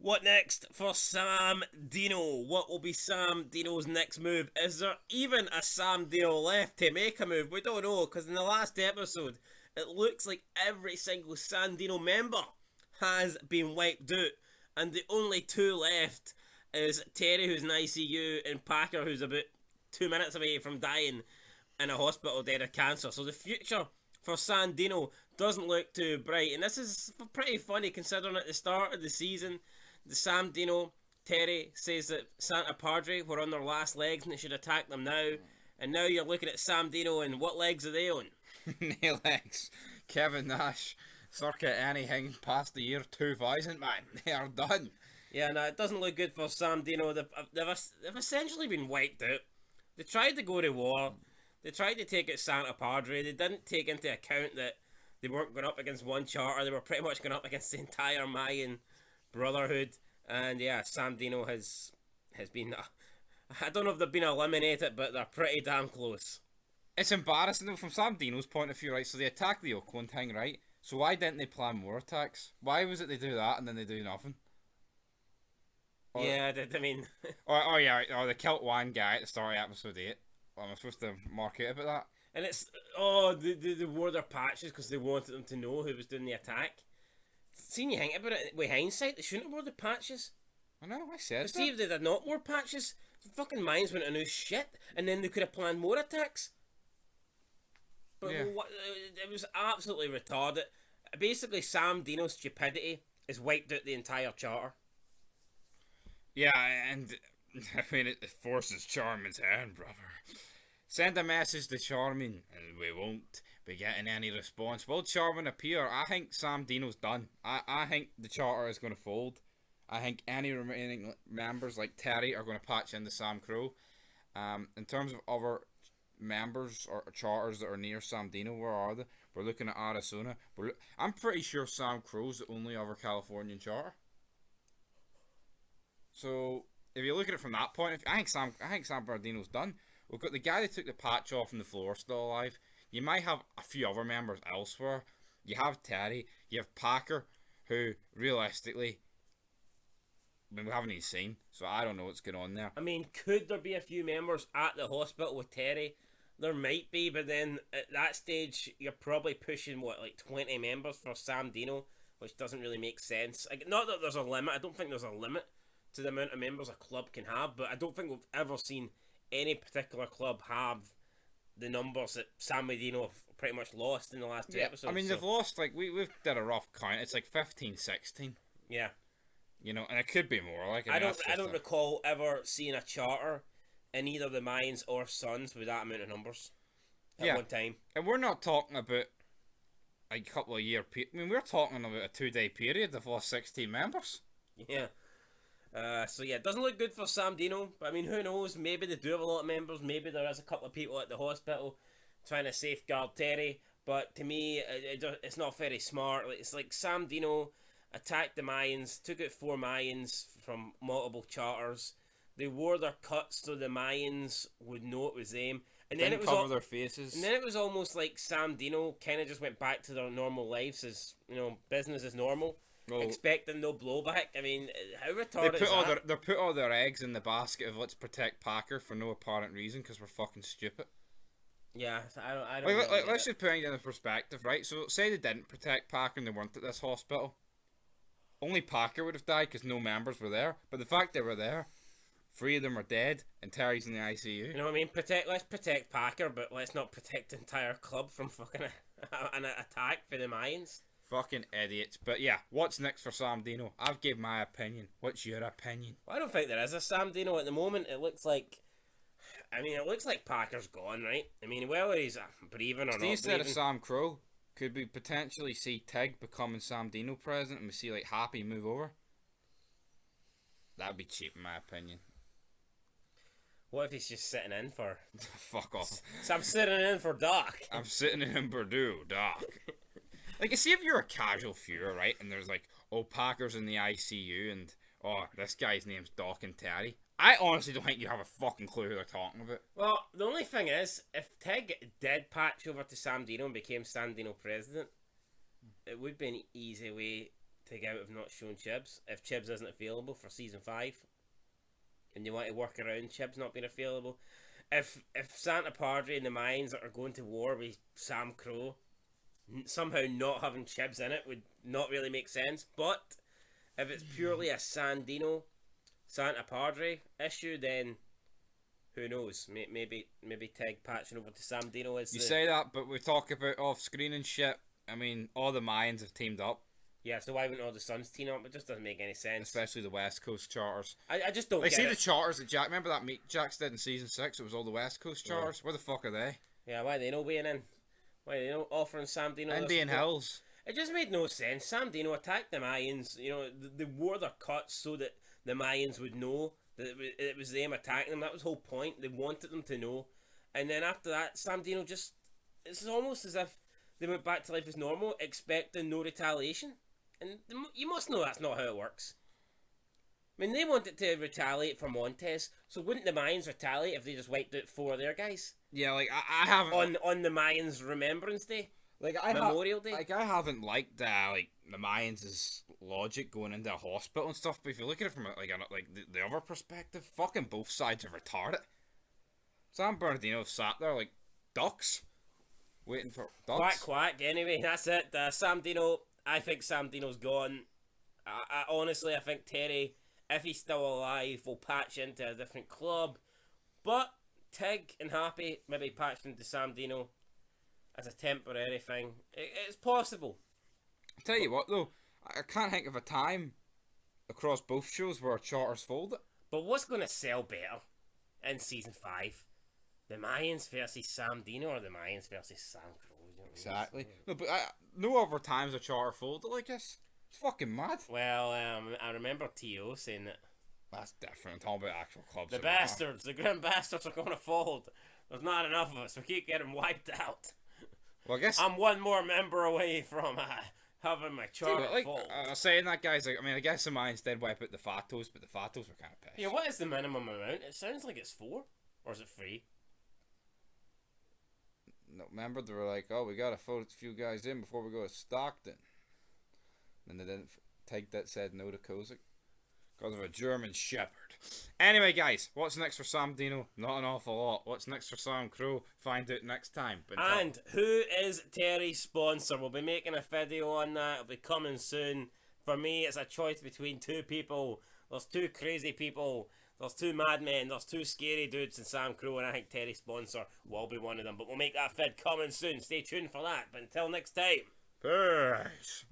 What next for Samdino? What will be Samdino's next move? Is there even a Samdino left to make a move? We don't know, because in the last episode, it looks like every single Samdino member has been wiped out, and the only two left is Terry, who's in ICU, and Packer, who's about 2 minutes away from dying in a hospital dead of cancer. So the future for Samdino doesn't look too bright, and this is pretty funny considering at the start of the season, the Samdino Terry says that Santa Padre were on their last legs and they should attack them now, and now you're looking at Samdino and what legs are they on? No legs. Kevin Nash, circa anything past the year 2000, man. They are done. Yeah, no, it doesn't look good for Samdino. They've essentially been wiped out. They tried to go to war. They tried to take out Santa Padre. They didn't take into account that they weren't going up against one charter. They were pretty much going up against the entire Mayan Brotherhood. And yeah, Samdino has been... I don't know if they've been eliminated, but they're pretty damn close. It's embarrassing though from Samdino's point of view, right? So they attacked the Oakland thing, right? So why didn't they plan more attacks? Why was it they do that and then they do nothing? Or, yeah, I mean... or they killed one guy at the start of episode 8. Well, am I supposed to mark out about that? And it's... they wore their patches because they wanted them to know who was doing the attack. Seeing you think about it, with hindsight, they shouldn't have wore the patches. I know, I said that. See, if they did not wear patches, the fucking Mayans wouldn't have known shit, and then they could have planned more attacks. But yeah. It was absolutely retarded. Basically, Samdino's stupidity has wiped out the entire charter. Yeah, and I mean, it forces Charmin's hand, brother. Send a message to Charmin, and we won't be getting any response. Will Charmin appear? I think Samdino's done. I think the charter is going to fold. I think any remaining members like Terry are going to patch into Sam Crow. In terms of other members or charters that are near Samdino, where are they? We're looking at Arizona. I'm pretty sure Sam Crow's the only other Californian charter. So if you look at it from that point, I think Sam Bernardino's done. We've got the guy that took the patch off on the floor still alive. You might have a few other members elsewhere. You have Terry. You have Packer, who realistically we haven't even seen. So I don't know what's going on there. I mean, could there be a few members at the hospital with Terry? There might be, but then at that stage, you're probably pushing, like 20 members for Samdino, which doesn't really make sense. Like, not that there's a limit. I don't think there's a limit to the amount of members a club can have, but I don't think we've ever seen any particular club have the numbers that Samdino have pretty much lost in the last two episodes. I mean, they've lost, like, we've did a rough count. It's like 15, 16. Yeah. You know, and it could be more. Like, I don't recall ever seeing a charter in either the Mayans or Suns with that amount of numbers at one time. And we're not talking about a couple of year period. I mean, we're talking about a 2-day period. They've lost 16 members. Yeah. So yeah, it doesn't look good for Samdino, but I mean, who knows? Maybe they do have a lot of members. Maybe there is a couple of people at the hospital trying to safeguard Terry. But to me, it's not very smart. It's like Samdino attacked the Mayans, took out 4 Mayans from multiple charters. They wore their cuts so the Mayans would know it was them. And then it was cover their faces. And then it was almost like Samdino kind of just went back to their normal lives as, business as normal. Well, expecting no blowback. I mean, how retarded is that? They put all their eggs in the basket of let's protect Packer for no apparent reason because we're fucking stupid. Yeah, I don't. Let's just put it into perspective, right? So say they didn't protect Packer and they weren't at this hospital. Only Packer would have died because no members were there. But the fact they were there, 3 of them are dead and Terry's in the ICU. You know what I mean? Let's protect Packer, but let's not protect the entire club from fucking an attack for the Mayans. Fucking idiots. But yeah, what's next for Samdino? I've gave my opinion. What's your opinion? Well, I don't think there is a Samdino at the moment. It looks like Packer's gone, right? I mean, whether he's breathing or not breathing. Instead of Sam Crow, could we potentially see Tig becoming Samdino president and we see like Happy move over? That'd be cheap in my opinion. What if he's just sitting in for... Fuck off. So I'm sitting in for Doc. I'm sitting in Bordeaux, Doc. Like, you see if you're a casual viewer, right, and there's like, oh, Packer's in the ICU, and, oh, this guy's name's Doc and Terry. I honestly don't think you have a fucking clue who they're talking about. Well, the only thing is, if Tig did patch over to Samdino and became Samdino president, it would be an easy way Tig out have not shown Chibs. If Chibs isn't available for season 5, and you want to work around Chibs not being available, if Santa Padre and the Mayans are going to war with Sam Crow, somehow not having Chibs in it would not really make sense. But if it's purely a Samdino Santa Padre issue, then who knows? Maybe Tig patching over to Samdino is. You say that, but we talk about off-screen and shit. I mean, all the Mayans have teamed up. Yeah, so why wouldn't all the Suns team up? It just doesn't make any sense. Especially the West Coast Charters. I just don't like, get see it. the Charters that Jack... Remember that meet Jax did in Season 6? It was all the West Coast Charters. Where the fuck are they? Yeah, why are they no being in? Why are they no offering Samdino? Indian Hills. It just made no sense. Samdino attacked the Mayans. You know, they wore their cuts so that the Mayans would know that it was them attacking them. That was the whole point. They wanted them to know. And then after that, Samdino just... It's almost as if they went back to life as normal, expecting no retaliation. And you must know that's not how it works. I mean, they wanted to retaliate for Montez, so wouldn't the Mayans retaliate if they just wiped out 4 of their guys? Yeah, like, I haven't... On the Mayans' Remembrance Day? Like, Memorial Day? Like, I haven't liked, like, the Mayans' logic going into a hospital and stuff, but if you look at it from, the other perspective, fucking both sides are retarded. San Bernardino sat there like ducks, waiting for ducks. Quack, quack. Anyway, that's it. Samdino... I think Samdino's gone. Honestly, I think Terry, if he's still alive, will patch into a different club. But Tig and Happy maybe patched into Samdino as a temporary thing. It's possible. I'll tell you what, though. I can't think of a time across both shows where Charters folded. But what's going to sell better in Season 5? The Mayans versus Samdino or the Mayans versus Sam Crow? Exactly. No, but no other times a Charter folded like this. It's fucking mad. Well, I remember T.O. saying that. That's different. I'm talking about actual clubs. The bastards, the grim bastards are going to fold. There's not enough of us. We keep getting wiped out. Well, I guess I'm one more member away from having my Charter fold. Saying that, guys, like, I mean, I guess the Mayans did wipe out the Fatos, but the Fatos were kind of pissed. Yeah, what is the minimum amount? It sounds like it's 4. Or is it 3? No, remember they were like, oh, we gotta vote a few guys in before we go to Stockton. And they didn't take that, said no to Kozik because of a German Shepherd. Anyway, guys, what's next for Samdino? Not an awful lot. What's next for Sam Crow? Find out next time. And who is Terry's sponsor? We'll be making a video on that. It'll be coming soon. For me, it's a choice between 2 people. There's 2 crazy people. There's 2 madmen, there's 2 scary dudes in Sam Crow, and I think Terry's sponsor will be one of them. But we'll make that vid coming soon. Stay tuned for that. But until next time, peace.